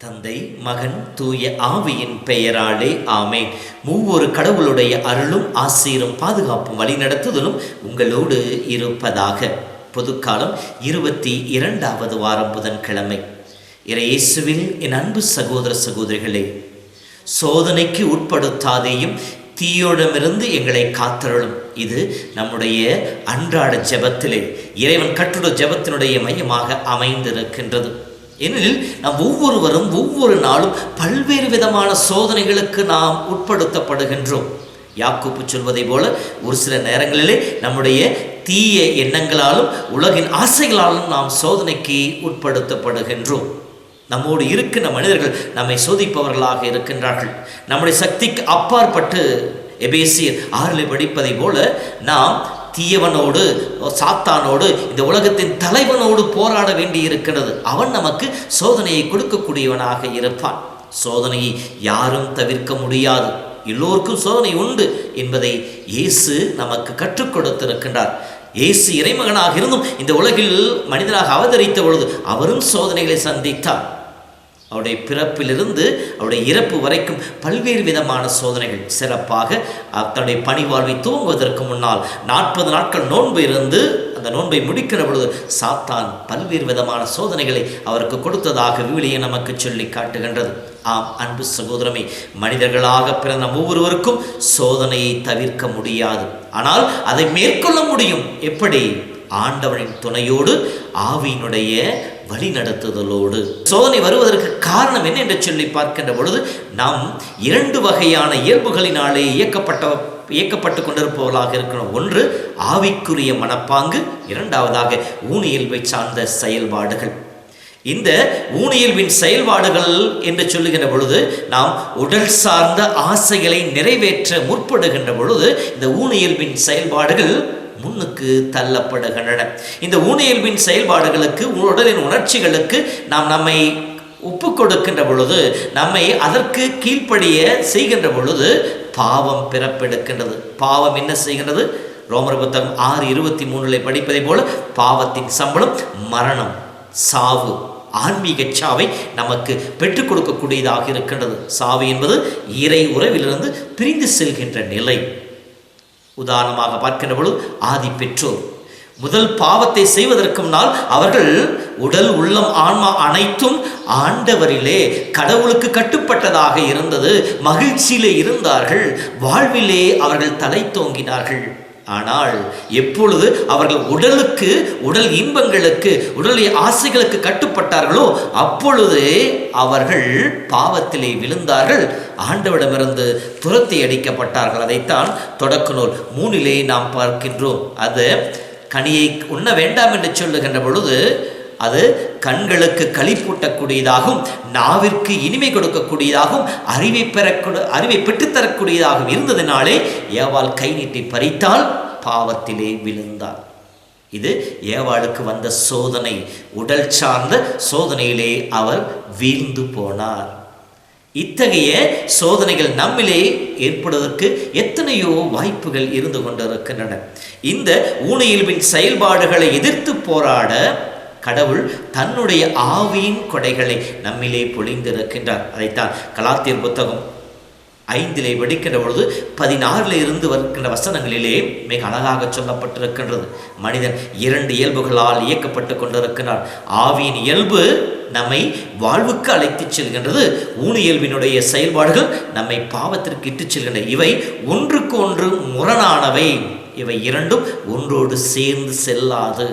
தந்தை, மகன், தூய ஆவியின் பெயராலே ஆமேன். மூவொரு கடவுளுடைய அருளும் ஆசீரும் பாதுகாப்பும் வழிநடத்துதலும் உங்களோடு இருப்பதாக. பொதுக்காலம் 22வது வாரம் புதன்கிழமை. இயேசுவில் என் அன்பு சகோதர சகோதரிகளே, சோதனைக்கு உட்படுத்தாதேயும் தீயோடமிருந்து எங்களை காத்தருளும். இது நம்முடைய அன்றாட ஜெபத்திலே இறைவன் கற்றுள்ள ஜெபத்தினுடைய மையமாக அமைந்திருக்கின்றது. ஏனெனில் நாம் ஒவ்வொருவரும் ஒவ்வொரு நாளும் பல்வேறு விதமான சோதனைகளுக்கு நாம் உட்படுத்தப்படுகின்றோம். யாக்கோபு சொல்வதை போல ஒரு சில நேரங்களிலே நம்முடைய தீய எண்ணங்களாலும் உலகின் ஆசைகளாலும் நாம் சோதனைக்கு உட்படுத்தப்படுகின்றோம். நம்மோடு இருக்கின்ற மனிதர்கள் நம்மை சோதிப்பவர்களாக இருக்கின்றார்கள். நம்முடைய சக்திக்கு அப்பாற்பட்டு எபேசியர் 6 படிப்பதை போல நாம் தீயவனோடு, சாத்தானோடு, இந்த உலகத்தின் தலைவனோடு போராட வேண்டி இருக்கிறது. அவன் நமக்கு சோதனையை கொடுக்கக்கூடியவனாக இருப்பான். சோதனையை யாரும் தவிர்க்க முடியாது. எல்லோருக்கும் சோதனை உண்டு என்பதை இயேசு நமக்கு கற்றுக் கொடுத்திருக்கின்றார். இயேசு இறைமகனாக இருந்தும் இந்த உலகில் மனிதனாக அவதரித்த பொழுது அவரும் சோதனைகளை சந்தித்தார். அவருடைய பிறப்பிலிருந்து அவருடைய இறப்பு வரைக்கும் பல்வேறு விதமான சோதனைகள். சிறப்பாக தன்னுடைய பணிவாழ்வை துவங்குவதற்கு முன்னால் 40 நாட்கள் நோன்பு இருந்து அந்த நோன்பை முடிக்கிற பொழுது சாத்தான் பல்வேறு விதமான சோதனைகளை அவருக்கு கொடுத்ததாக விவிலியம் நமக்கு சொல்லி காட்டுகின்றது. ஆம் அன்பு சகோதரமே, மனிதர்களாக பிறந்த ஒவ்வொருவருக்கும் சோதனையை தவிர்க்க முடியாது. ஆனால் அதை மேற்கொள்ள முடியும். எப்படி? ஆண்டவனின் துணையோடு, ஆவியினுடைய வழி நடத்துதலோடு. சோதனை வருவதற்கு காரணம் என்ன என்று சொல்லி பார்க்கின்ற பொழுது நாம் 2 வகையான இயல்புகளினாலே இயக்கப்பட்டு கொண்டிருப்பவர்களாக இருக்கிறோம். ஒன்று ஆவிக்குரிய மனப்பாங்கு, இரண்டாவதாக ஊனியல்பை சார்ந்த செயல்பாடுகள். இந்த ஊனியல்பின் செயல்பாடுகள் என்று சொல்லுகின்ற பொழுது நாம் உடல் சார்ந்த ஆசைகளை நிறைவேற்ற முற்படுகின்ற பொழுது இந்த ஊனியல்பின் செயல்பாடுகள் முன்னுக்கு தள்ளப்படுகின்றன. இந்த ஊனியல்பின் செயல்பாடுகளுக்கு, உடலின் உணர்ச்சிகளுக்கு நாம் நம்மை ஒப்பு கொடுக்கின்ற பொழுது, நம்மை அதற்கு கீழ்ப்படிய செய்கின்ற பொழுது பாவம் பிறப்பெடுக்கின்றது. பாவம் என்ன செய்கின்றது? ரோமர் புத்தகம் 6:23 படிப்பதை போல பாவத்தின் சம்பளம் மரணம், சாவு, ஆன்மீக சாவை நமக்கு பெற்றுக் கொடுக்கக்கூடியதாக இருக்கின்றது. சாவு என்பது இறை உறவிலிருந்து பிரிந்து செல்கின்ற நிலை. உதாரணமாக பார்க்கின்ற பொழுது ஆதி பெற்றோர் முதல் பாவத்தை செய்வதற்கு முன்னால் அவர்கள் உடல், உள்ளம், ஆன்மா அனைத்தும் ஆண்டவரிலே கடவுளுக்கு கட்டுப்பட்டதாக இருந்தது. மகிழ்ச்சியிலே இருந்தார்கள். வாழ்விலே அவர்கள் தலை தோங்கினார்கள். ஆனால் எப்பொழுது அவர்கள் உடல் இன்பங்களுக்கு, உடலுடைய ஆசைகளுக்கு கட்டுப்பட்டார்களோ அப்பொழுது அவர்கள் பாவத்திலே விழுந்தார்கள். ஆண்டவரிடமிருந்து துரத்தி அடிக்கப்பட்டார்கள். அதைத்தான் தொடக்க நூல் 3 நாம் பார்க்கின்றோம். அது கனியை உண்ண வேண்டாம் என்று சொல்லுகின்ற பொழுது அது கண்களுக்கு களிப்பூட்டக்கூடியதாகவும், நாவிற்கு இனிமை கொடுக்கக்கூடியதாகவும், அறிவை பெற்றுத்தரக்கூடியதாகவும் இருந்ததினாலே ஏவாள் கை நீட்டி பறித்தால் பாவத்திலே விழுந்தார். இது ஏவாளுக்கு வந்த சோதனை. உடல் சார்ந்த சோதனையிலே அவர் வீழ்ந்து போனார். இத்தகைய சோதனைகள் நம்மிலே ஏற்படுவதற்கு எத்தனையோ வாய்ப்புகள் இருந்து கொண்டிருக்கின்றன. இந்த ஊனியல்பின் செயல்பாடுகளை எதிர்த்து போராட கடவுள் தன்னுடைய ஆவியின் கொடைகளை நம்மிலே பொழிந்திருக்கின்றார். அதைத்தான் கலாத்தியர் புத்தகம் 5 படிக்கின்ற பொழுது 16 இருந்து வருகின்ற வசனங்களிலே மிக அழகாக சொல்லப்பட்டிருக்கின்றது. மனிதன் 2 இயல்புகளால் இயக்கப்பட்டு கொண்டிருக்கிறார். ஆவியின் இயல்பு நம்மை வாழ்வுக்கு அழைத்து செல்கின்றது. ஊனியல்பினுடைய செயல்பாடுகள் நம்மை பாவத்திற்கு இட்டு செல்கின்றன. இவை ஒன்றுக்கு ஒன்று முரணானவை. இவை இரண்டும் ஒன்றோடு சேர்ந்து செல்லாது.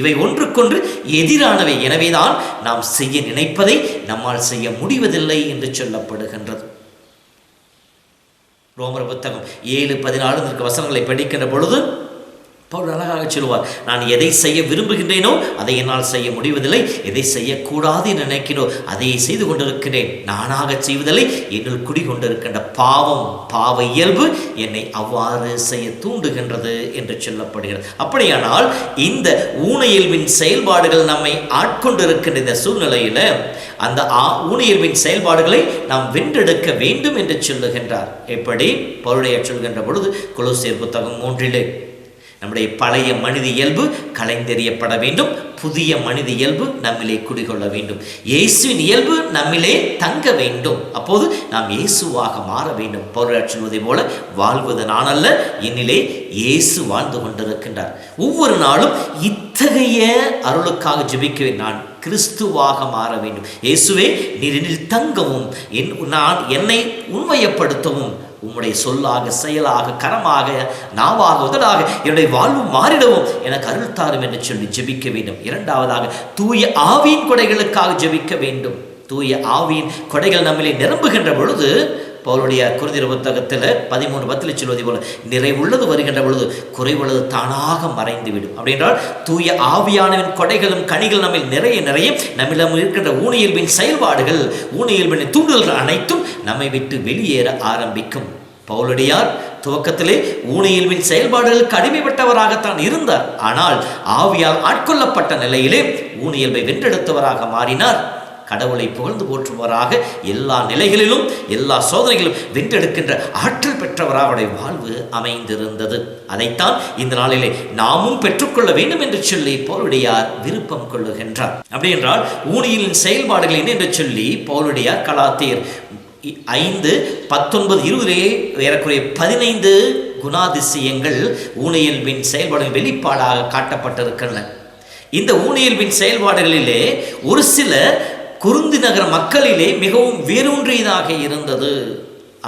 இவை ஒன்றுக்கொன்று எதிரானவை. எனவேதான் நாம் செய்ய நினைப்பதை நம்மால் செய்ய முடிவதில்லை என்று சொல்லப்படுகின்றது. ரோமர் புத்தகம் 7:14 வசனங்களை படிக்கின்ற பொழுது பவுல் அழகாக சொல்லுவார், நான் எதை செய்ய விரும்புகின்றேனோ அதை என்னால் செய்ய முடிவதில்லை, எதை செய்யக்கூடாது என்று நினைக்கிறோ அதை செய்து கொண்டிருக்கிறேன். நானாக செய்வதில்லை, என்னுள் குடிகொண்டிருக்கின்ற பாவ இயல்பு என்னை அவ்வாறு செய்ய தூண்டுகின்றது என்று சொல்லப்படுகிறது. அப்படியானால் இந்த ஊனையியல்பின் செயல்பாடுகள் நம்மை ஆட்கொண்டிருக்கின்ற இந்த சூழ்நிலையில் அந்த ஊனையியல்பின் செயல்பாடுகளை நாம் வென்றெடுக்க வேண்டும் என்று சொல்லுகின்றார். எப்படி? பவுல் சொல்கின்ற பொழுது கொலோசியர் புத்தகம் 3 நம்முடைய பழைய மனித இயல்பு கலைந்தெறியப்பட வேண்டும், புதிய மனித இயல்பு நம்மிலே குடிகொள்ள வேண்டும், இயேசுவின் இயல்பு நம்மிலே தங்க வேண்டும். அப்போது நாம் இயேசுவாக மாற வேண்டும். பவுல் சொல்வதை போல வாழ்வது நான் அல்ல, என்னிலே இயேசு வாழ்ந்து கொண்டிருக்கின்றார். ஒவ்வொரு நாளும் இத்தகைய அருளுக்காக ஜெபிக்க நான் கிறிஸ்துவாக மாற வேண்டும். இயேசுவே, நீர் என்னில் தங்கவும் நான் என்னை உண்மையப்படுத்தவும் உம்முடைய சொல்லாக, செயலாக, கரமாக, நாவாக, உதடாக என்னுடைய வாழ்வு மாறிடவும் எனக்கு அருள் தாரும் என்று சொல்லி ஜெபிக்க வேண்டும். இரண்டாவதாக, தூய ஆவியின் கொடைகளுக்காக ஜெபிக்க வேண்டும். தூய ஆவியின் கொடைகள் நம்மிலே நிரம்புகின்ற பொழுது பவுலுடைய கொரிந்தியர் புத்தகத்தில் 13:10 சொல்வதை போல நிறைவுள்ளது வருகின்ற பொழுது குறைவுள்ளது தானாக மறைந்துவிடும். அப்படின்றால் தூய ஆவியானவின் கொடைகளும் கனிகள் நம்மில் நிறைய நம்மிடம் இருக்கின்ற ஊனையியல்பின் செயல்பாடுகள், ஊனையியல்பின் தூண்டுதல்கள் அனைத்தும் நம்மை விட்டு வெளியேற ஆரம்பிக்கும். பவுலடியார் துவக்கத்திலே ஊனையியல்பின் செயல்பாடுகளுக்கு அடிமைப்பட்டவராகத்தான் இருந்தார். ஆனால் ஆவியால் ஆட்கொள்ளப்பட்ட நிலையிலே ஊனையியல்பை வென்றெடுத்தவராக மாறினார். கடவுளை புகழ்ந்து போற்றுவராக எல்லா நிலைகளிலும், எல்லா சோதனைகளிலும் வென்றெடுக்கின்ற ஆற்றல் பெற்றவராக அவருடைய வாழ்வு அமைந்திருந்தது. அதைத்தான் இந்த நாளிலே நாமும் பெற்றுக்கொள்ள வேண்டும் என்று சொல்லி பவுலுடையார் விருப்பம் கொள்ளுகின்றார். அப்படி என்றால் ஊழியலின் செயல்பாடுகள் என்ன என்று சொல்லி பவுலுடையார் கலாத்தியர் 5:19-20 ஏறக்குறைய 15 குணாதிசயங்கள் ஊழியலின் செயல்பாடுகள் வெளிப்பாடாக காட்டப்பட்டிருக்கின்றன. இந்த ஊழியலின் செயல்பாடுகளிலே ஒரு சில குருந்தி நகர மக்களிலே மிகவும் வேரூன்றியதாக இருந்தது.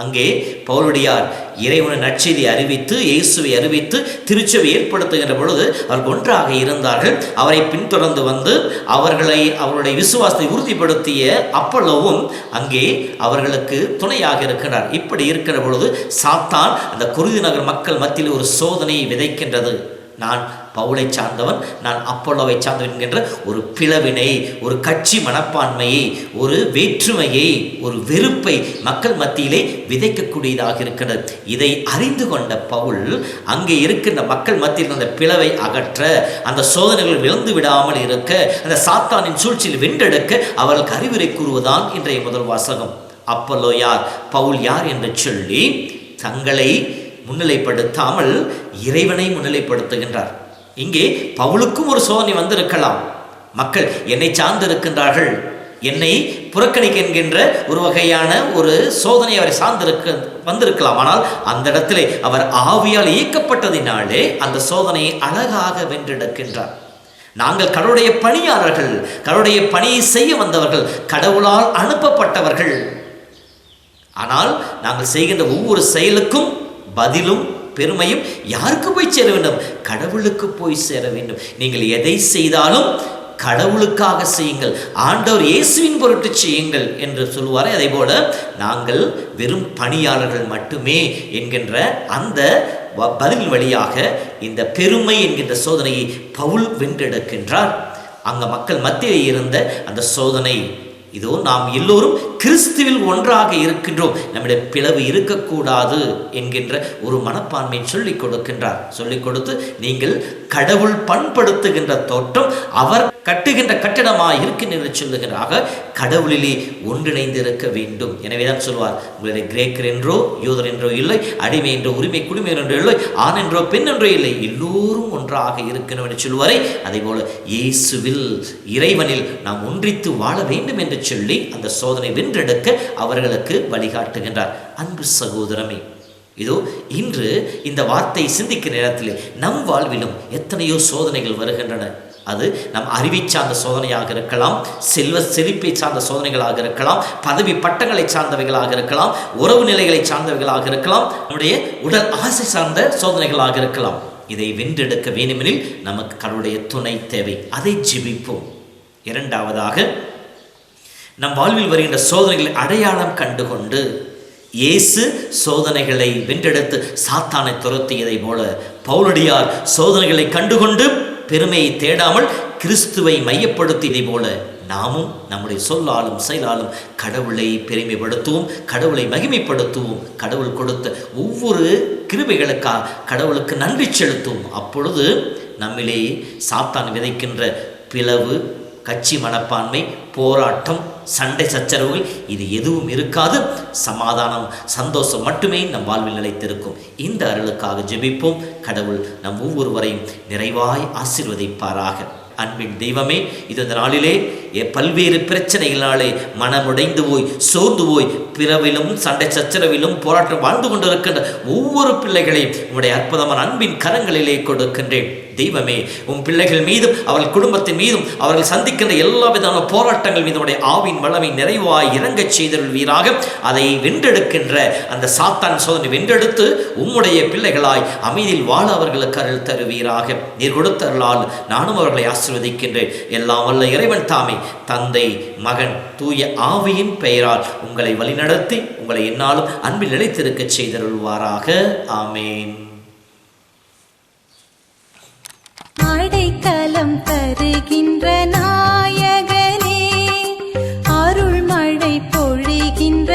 அங்கே பவுலுடையார் இறைவனின் நற்செய்தியை அறிவித்து, இயேசுவை அறிவித்து திருச்சபை ஏற்படுத்துகின்ற பொழுது அவர்கள் ஒன்றாக இருந்தார்கள். அவரை பின்தொடர்ந்து வந்து அவருடைய விசுவாசத்தை உறுதிப்படுத்திய அப்பல்லோவும் அங்கே அவர்களுக்கு துணையாக இருக்கிறார். இப்படி இருக்கிற பொழுது சாத்தான் அந்த குருந்தி நகர் மக்கள் மத்தியில் ஒரு சோதனையை விதைக்கின்றது. நான் பவுலை சார்ந்தவன், நான் அப்பல்லோவை சார்ந்தவன் என்கின்ற ஒரு பிளவினை, ஒரு கட்சி மனப்பான்மையை, ஒரு வேற்றுமையை, ஒரு வெறுப்பை மக்கள் மத்தியிலே விதைக்கக்கூடியதாக இருக்கிறது. இதை அறிந்து கொண்ட பவுல் அங்கே இருக்கின்ற மக்கள் மத்தியில் அந்த பிளவை அகற்ற, அந்த சோதனைகள் விழுந்து விடாமல் இருக்க, அந்த சாத்தானின் சூழ்ச்சியில் வென்றெடுக்க அவர்களுக்கு அறிவுரை கூறுவதான் இன்றைய முதல் வாசகம். அப்பல்லோ யார், பவுல் யார் என்று சொல்லி தங்களை முன்னிலைப்படுத்தாமல் இறைவனை முன்னிலைப்படுத்துகின்றார். இங்கே பவுலுக்கும் ஒரு சோதனை வந்திருக்கலாம். மக்கள் என்னை சார்ந்திருக்கின்றார்கள், என்னை புறக்கணிக்க என்கின்ற ஒரு வகையான ஒரு சோதனை அவரை வந்திருக்கலாம். ஆனால் அந்த இடத்திலே அவர் ஆவியால் இயக்கப்பட்டதினாலே அந்த சோதனையை அழகாக வென்றெடுக்கின்றார். நாங்கள் கடவுளுடைய பணியாளர்கள், கடவுளுடைய பணியை செய்ய வந்தவர்கள், கடவுளால் அனுப்பப்பட்டவர்கள். ஆனால் நாங்கள் செய்கின்ற ஒவ்வொரு செயலுக்கும் பதிலும் பெருமையும் யாருக்கு போய் சேர வேண்டும்? கடவுளுக்கு போய் சேர வேண்டும். நீங்கள் எதை செய்தாலும் கடவுளுக்காக செய்யுங்கள், ஆண்டவர் இயேசுவின் பொருட்டு செய்யுங்கள் என்று சொல்லுவாரே, அதே போல நாங்கள் வெறும் பணியாளர்கள் மட்டுமே என்கின்ற அந்த பதில் வழியாக இந்த பெருமை என்கின்ற சோதனையை பவுல் வென்றெடுக்கின்றார். அங்க மக்கள் மத்தியில் இருந்த அந்த சோதனை, இதோ நாம் எல்லோரும் கிறிஸ்துவில் ஒன்றாக இருக்கின்றோம், நம்முடைய பிளவு இருக்கக்கூடாது என்கின்ற ஒரு மனப்பான்மையை சொல்லிக் கொடுக்கின்றார். சொல்லிக் கொடுத்து நீங்கள் கடவுள் பண்படுத்துகின்ற தோற்றம் அவர் கட்டுகின்ற கட்டிடமாக இருக்கின்ற என்று சொல்லுகிறாக கடவுளிலே ஒன்றிணைந்து இருக்க வேண்டும். எனவேதான் சொல்வார், உங்களுடைய கிரேக்கர் என்றோ யூதர் என்றோ இல்லை, அடிமை என்றோ உரிமை குடிமையர் என்றோ இல்லை, ஆண் என்றோ பெண் என்றோ இல்லை, எல்லோரும் ஒன்றாக இருக்கணும் என்று சொல்வாரே, அதே போல இயேசுவில் இறைவனில் நாம் ஒன்றித்து வாழ வேண்டும் என்று சொல்லி அந்த சோதனை வென்றெடுக்க அவர்களுக்கு வழிகாட்டுகின்றார். அன்பு சகோதரமே, இதோ இன்று இந்த வார்த்தை சிந்திக்கிற நேரத்தில் நம் வாழ்விலும் எத்தனையோ சோதனைகள் வருகின்றன. அது நம் அறிவை சார்ந்த சோதனையாக இருக்கலாம், செல்வ செழிப்பை சார்ந்த சோதனைகளாக இருக்கலாம், பதவி பட்டங்களை சார்ந்தவைகளாக இருக்கலாம், உறவு நிலைகளை சார்ந்தவைகளாக இருக்கலாம், நம்முடைய உடல் ஆசை சார்ந்த சோதனைகளாக இருக்கலாம். இதை வென்றெடுக்க வேண்டுமெனில் நமக்கு கடவுளுடைய துணை தேவை. அதை ஜெபிப்போம். இரண்டாவதாக, நம் வாழ்வில் வருகின்ற சோதனைகளை அடையாளம் கண்டுகொண்டு இயேசு சோதனைகளை வென்றெடுத்து சாத்தானை துரத்தியதை போல பவுலடியார் சோதனைகளை கண்டுகொண்டு பெருமையை தேடாமல் கிறிஸ்துவை மையப்படுத்தியதை போல நாமும் நம்முடைய சொல்லாலும் செயலாலும் கடவுளை பெருமைப்படுத்துவோம், கடவுளை மகிமைப்படுத்துவோம், கடவுள் கொடுத்த ஒவ்வொரு கிருபைகளுக்காக கடவுளுக்கு நன்றி செலுத்துவோம். அப்பொழுது நம்மிலே சாத்தான் விதைக்கின்ற பிளவு, கட்சி மனப்பான்மை, போராட்டம், சண்டை சச்சரவுகள் இது எதுவும் இருக்காது. சமாதானம், சந்தோஷம் மட்டுமே நம் வாழ்வில் நிலைத்திருக்கும். இந்த அருளுக்காக ஜெபிப்போம். கடவுள் நம் ஒவ்வொருவரையும் நிறைவாய் ஆசீர்வதிப்பாராக. அன்பின் தெய்வமே, இந்த நாளிலே பல்வேறு பிரச்சனைகளாலே மனமுடைந்து போய் சோர்ந்து போய் பிறவிலும் சண்டை சச்சரவிலும் போராட்டம் வாழ்ந்து கொண்டிருக்கின்ற ஒவ்வொரு பிள்ளைகளையும் உங்களுடைய அற்புதமான அன்பின் கரங்களிலே கொடுக்கின்றேன். தெய்வமே, உன் பிள்ளைகள் மீதும் அவர்கள் குடும்பத்தின் மீதும் அவர்கள் சந்திக்கின்ற எல்லா விதமான போராட்டங்கள் மீது உடைய ஆவின் வல்லமை நிறைவாய் இறங்கச் செய்தருள்வீராக. அதை வென்றெடுக்கின்ற அந்த சாத்தான் சோதனை வென்றெடுத்து உம்முடைய பிள்ளைகளாய் அமைதியில் வாழ அவர்களுக்கு அருள் தருவீராக. நீர் கொடுத்தருளால் நானும் அவர்களை ஆசீர்வதிக்கின்றேன். எல்லாம் வல்ல இறைவன் தாமே, தந்தை, மகன், தூய ஆவியின் பெயரால் உங்களை வழிநடத்தி உங்களை என்னாலும் அன்பில் நிலைத்திருக்க செய்தருள்வாராக. ஆமேன். அடைக்கலம் தருகின்ற நாயகனே, அருள் மழை பொழிகின்ற